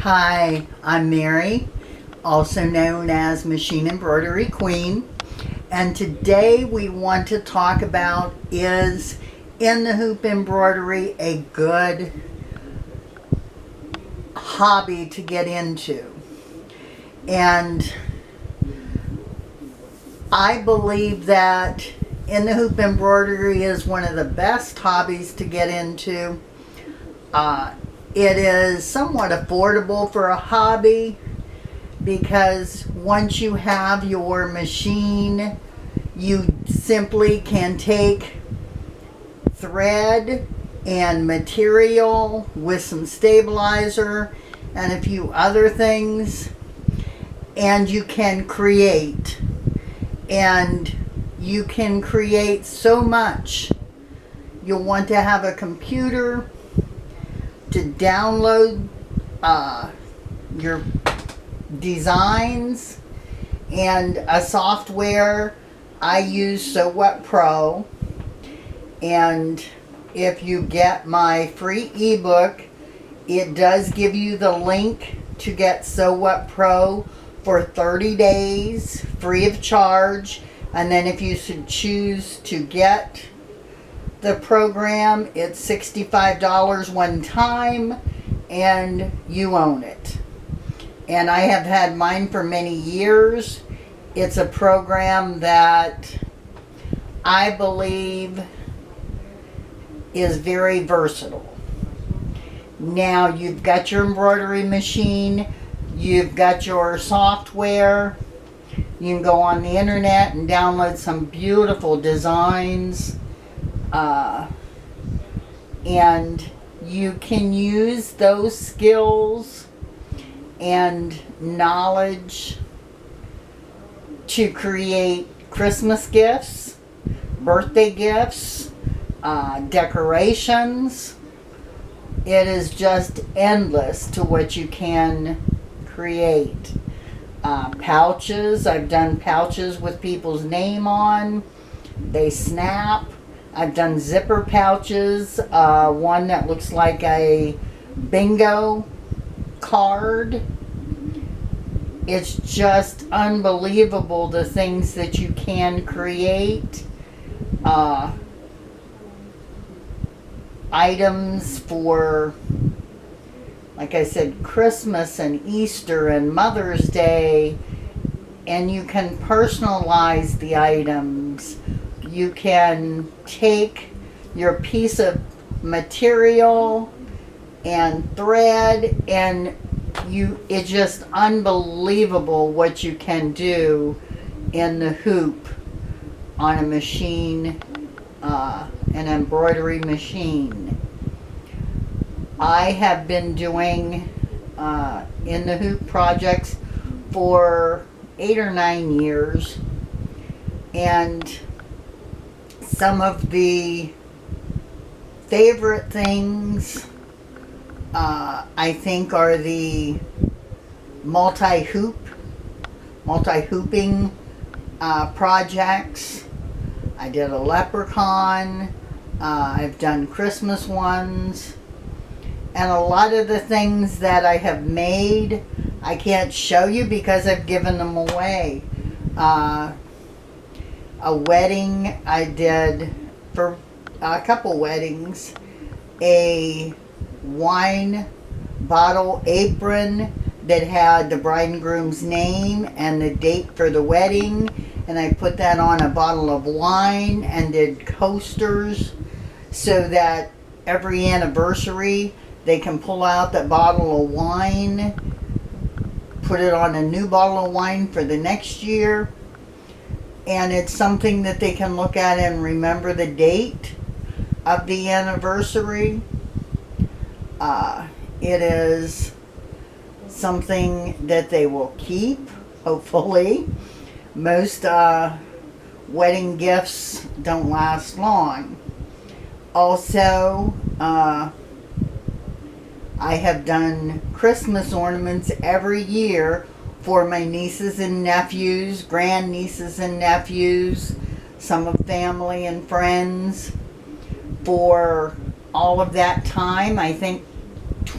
Hi, I'm Mary, also known as Machine Embroidery Queen, and today we want to talk about, is In The Hoop Embroidery a good hobby to get into? And I believe that In The Hoop Embroidery is one of the best hobbies to get into. It is somewhat affordable for a hobby because once you have your machine, you simply can take thread and material with some stabilizer and a few other things, and you can create. And you can create so much. You'll want to have a computer to download your designs and a software. I use So What Pro, and if you get my free ebook, it does give you the link to get So What Pro for 30 days free of charge. And then if you should choose to get the program, it's $65 one time and you own it. And I have had mine for many years. It's a program that I believe is very versatile. Now you've got your embroidery machine, you've got your software, you can go on the internet and download some beautiful designs. And you can use those skills and knowledge to create Christmas gifts, birthday gifts, decorations. It is just endless to what you can create. Pouches. I've done pouches with people's name on. They snap. I've done zipper pouches. One that looks like a bingo card. It's just unbelievable the things that you can create. Items for, like I said, Christmas and Easter and Mother's Day, and you can personalize the items. You can take your piece of material and thread, and it's just unbelievable what you can do in the hoop on a machine, an embroidery machine. I have been doing In the Hoop projects for 8 or 9 years, and some of the favorite things I think are the multi-hooping projects. I did a leprechaun. I've done Christmas ones. And a lot of the things that I have made, I can't show you because I've given them away. A wedding I did, for a couple weddings, a wine bottle apron that had the bride and groom's name and the date for the wedding, and I put that on a bottle of wine and did coasters so that every anniversary they can pull out that bottle of wine, put it on a new bottle of wine for the next year, and it's something that they can look at and remember the date of the anniversary. It is something that they will keep, hopefully. Most wedding gifts don't last long. Also, I have done Christmas ornaments every year for my nieces and nephews, grandnieces and nephews, some of family and friends. For all of that time, I think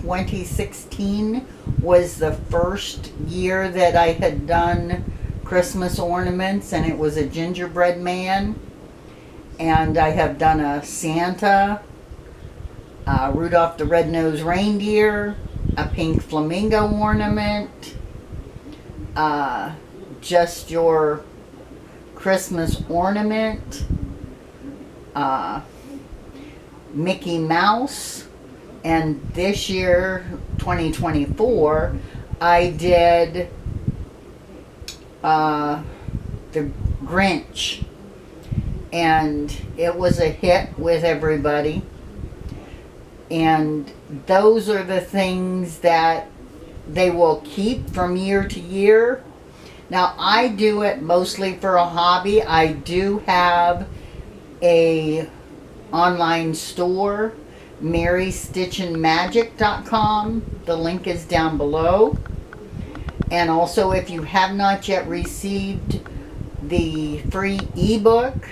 2016 was the first year that I had done Christmas ornaments, and it was a gingerbread man. And I have done a Santa, Rudolph the Red-Nosed Reindeer, a pink flamingo ornament, just your Christmas ornament, Mickey Mouse, and this year, 2024, I did the Grinch, and it was a hit with everybody. And those are the things that they will keep from year to year. Now, I do it mostly for a hobby. I do have a online store, marystitchandmagic.com. The link is down below. And also, if you have not yet received the free ebook,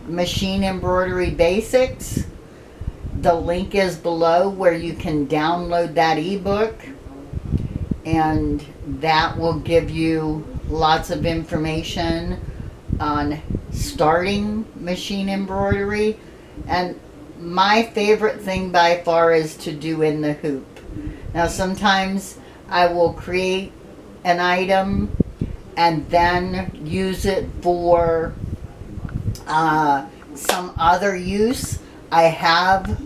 Machine Embroidery Basics, the link is below where you can download that ebook, and that will give you lots of information on starting machine embroidery. And my favorite thing by far is to do in the hoop. Now, sometimes I will create an item and then use it for some other use. I have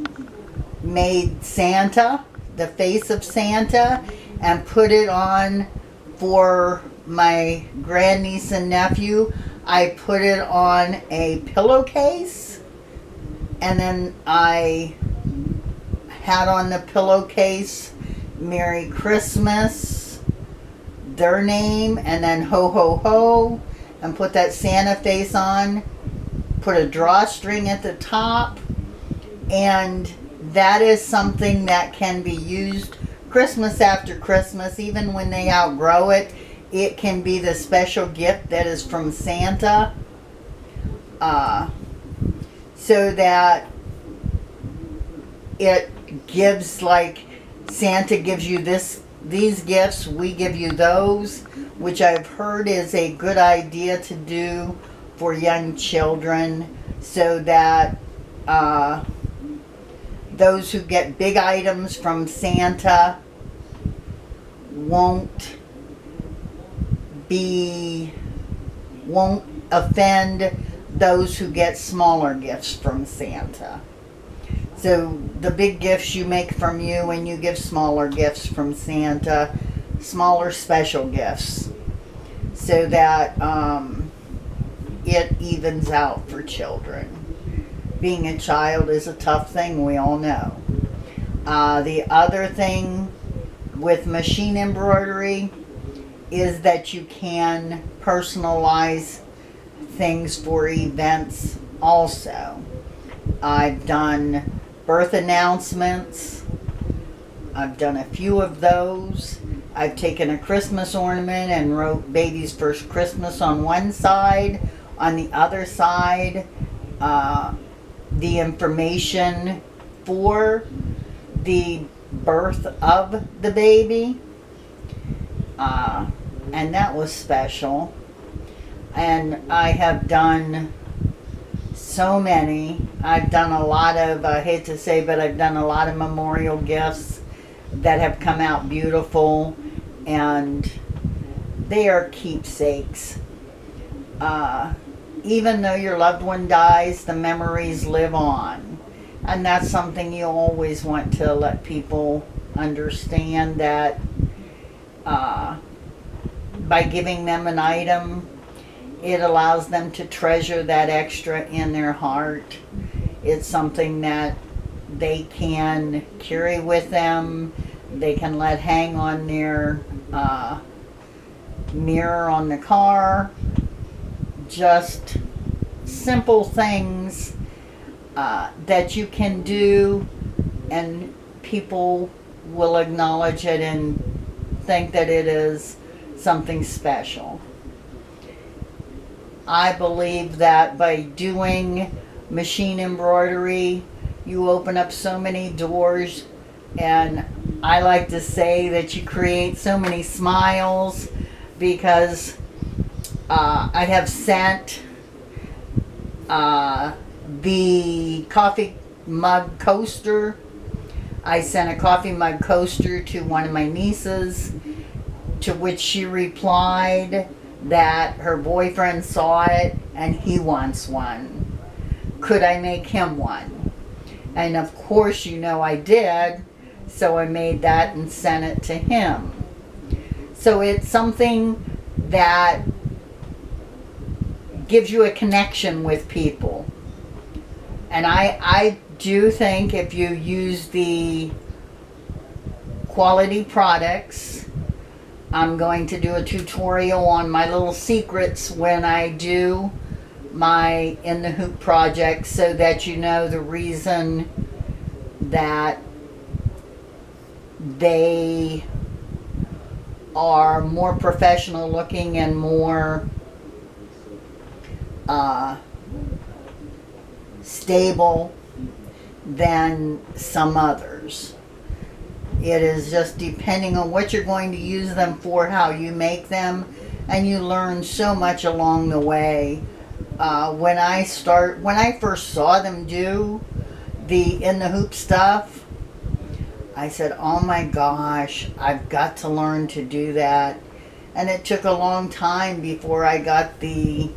made Santa, the face of Santa, and put it on for my grandniece and nephew. I put it on a pillowcase, and then I had on the pillowcase Merry Christmas, their name, and then ho ho ho, and put that Santa face on, put a drawstring at the top, and that is something that can be used Christmas after Christmas. Even when they outgrow it, it can be the special gift that is from Santa, so that it gives, like, Santa gives you these gifts, we give you those, which I've heard is a good idea to do for young children, so that those who get big items from Santa won't offend those who get smaller gifts from Santa. So the big gifts you make from you, and you give smaller gifts from Santa, smaller special gifts, so that it evens out for children. Being a child is a tough thing, we all know. The other thing with machine embroidery is that you can personalize things for events also. I've done birth announcements. I've done a few of those. I've taken a Christmas ornament and wrote Baby's First Christmas on one side. On the other side, the information for the birth of the baby. And that was special. And I have done so many. I've done a lot of, I hate to say, but I've done a lot of memorial gifts that have come out beautiful, and they are keepsakes. Even though your loved one dies, the memories live on. And that's something you always want to let people understand, that by giving them an item, it allows them to treasure that extra in their heart. It's something that they can carry with them. They can let hang on their mirror on the car. Just simple things that you can do, and people will acknowledge it and think that it is something special. I believe that by doing machine embroidery, you open up so many doors And I like to say that you create so many smiles because I have sent the coffee mug coaster. I sent a coffee mug coaster to one of my nieces, to which she replied that her boyfriend saw it and he wants one. Could I make him one? And of course, you know I did, so I made that and sent it to him. So it's something that gives you a connection with people. And I do think if you use the quality products, I'm going to do a tutorial on my little secrets when I do my In the Hoop project, so that you know the reason that they are more professional looking and more stable than some others. It is just depending on what you're going to use them for, how you make them, and you learn so much along the way. When I first saw them do the In the Hoop stuff, I said, oh my gosh, I've got to learn to do that. And it took a long time before I got the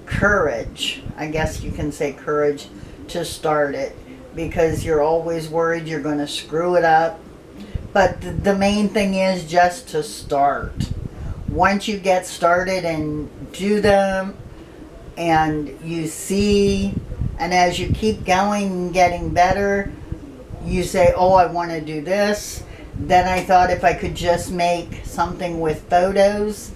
courage, I guess you can say courage, to start it, because you're always worried you're going to screw it up. But the main thing is just to start. Once you get started and do them, and you see, and as you keep going and getting better, you say, oh, I want to do this. Then I thought if I could just make something with photos.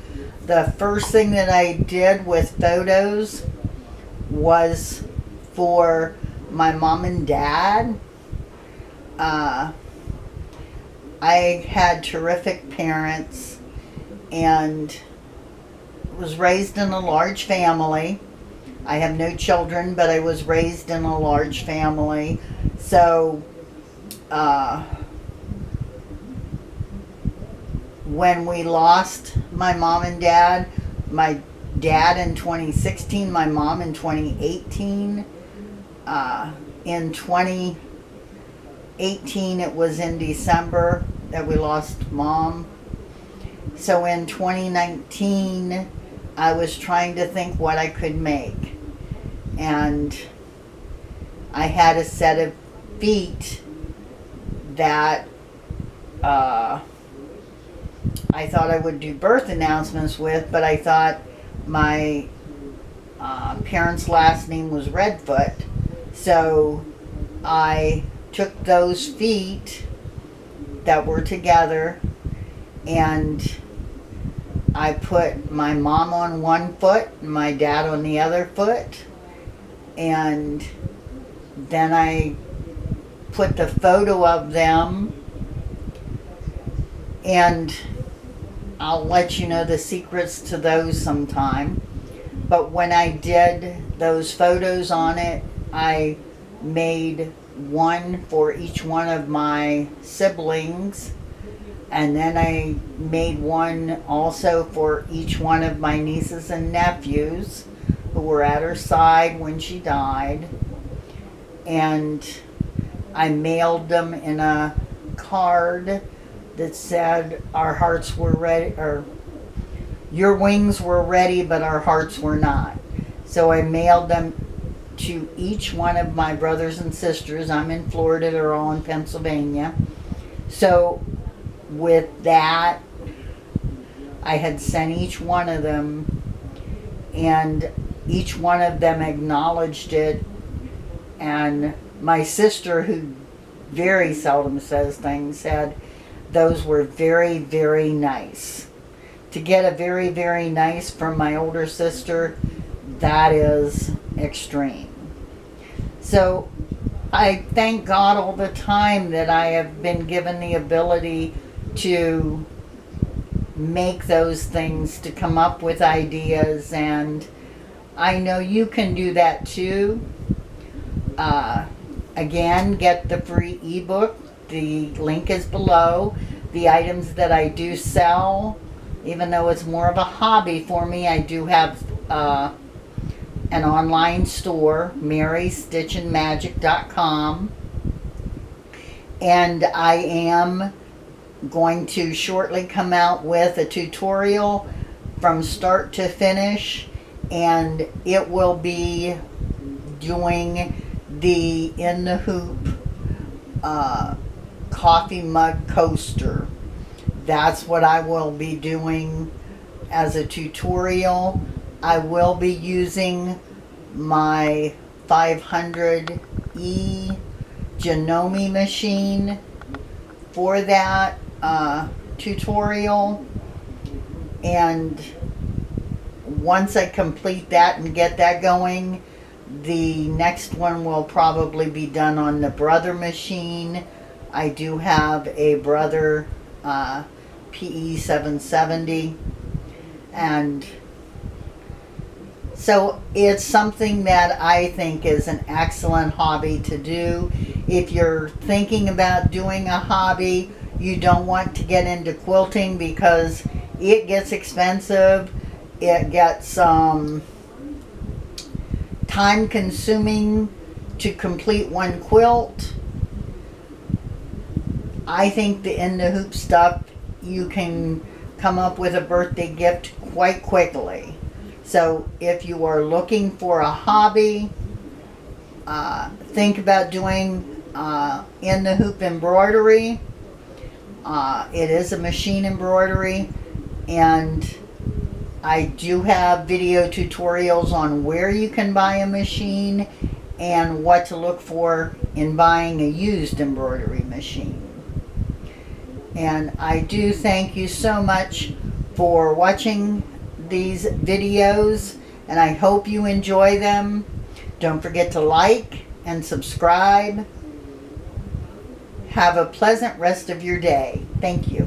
The first thing that I did with photos was for my mom and dad. I had terrific parents and was raised in a large family. I have no children, but I was raised in a large family. So when we lost my mom and dad, my dad in 2016, my mom in 2018, in 2018 it was in December that we lost mom. So in 2019 I was trying to think what I could make, and I had a set of feet that I thought I would do birth announcements with, but I thought my parents' last name was Redfoot, so I took those feet that were together and I put my mom on one foot and my dad on the other foot, and then I put the photo of them, and I'll let you know the secrets to those sometime. But when I did those photos on it, I made one for each one of my siblings, and then I made one also for each one of my nieces and nephews who were at her side when she died. And I mailed them in a card that said, our hearts were ready, or your wings were ready, but our hearts were not. So I mailed them to each one of my brothers and sisters. I'm in Florida, they're all in Pennsylvania. So with that, I had sent each one of them, and each one of them acknowledged it. And my sister, who very seldom says things, said those were very, very nice. To get a very, very nice from my older sister, that is extreme. So I thank God all the time that I have been given the ability to make those things, to come up with ideas, and I know you can do that too. again, get the free ebook. The link is below. The items that I do sell, even though it's more of a hobby for me, I do have an online store, marystitchandmagic.com. And I am going to shortly come out with a tutorial from start to finish, and it will be doing the In The Hoop coffee mug coaster. That's what I will be doing as a tutorial. I will be using my 500E Janome machine for that tutorial, and once I complete that and get that going, the next one will probably be done on the Brother machine. I do have a Brother PE 770, and so it's something that I think is an excellent hobby to do. If you're thinking about doing a hobby, you don't want to get into quilting because it gets expensive. It gets time consuming to complete one quilt. I think the In The Hoop stuff, you can come up with a birthday gift quite quickly. So if you are looking for a hobby, think about doing In The Hoop Embroidery. It is a machine embroidery, and I do have video tutorials on where you can buy a machine and what to look for in buying a used embroidery machine. And I do thank you so much for watching these videos, and I hope you enjoy them. Don't forget to like and subscribe. Have a pleasant rest of your day. Thank you.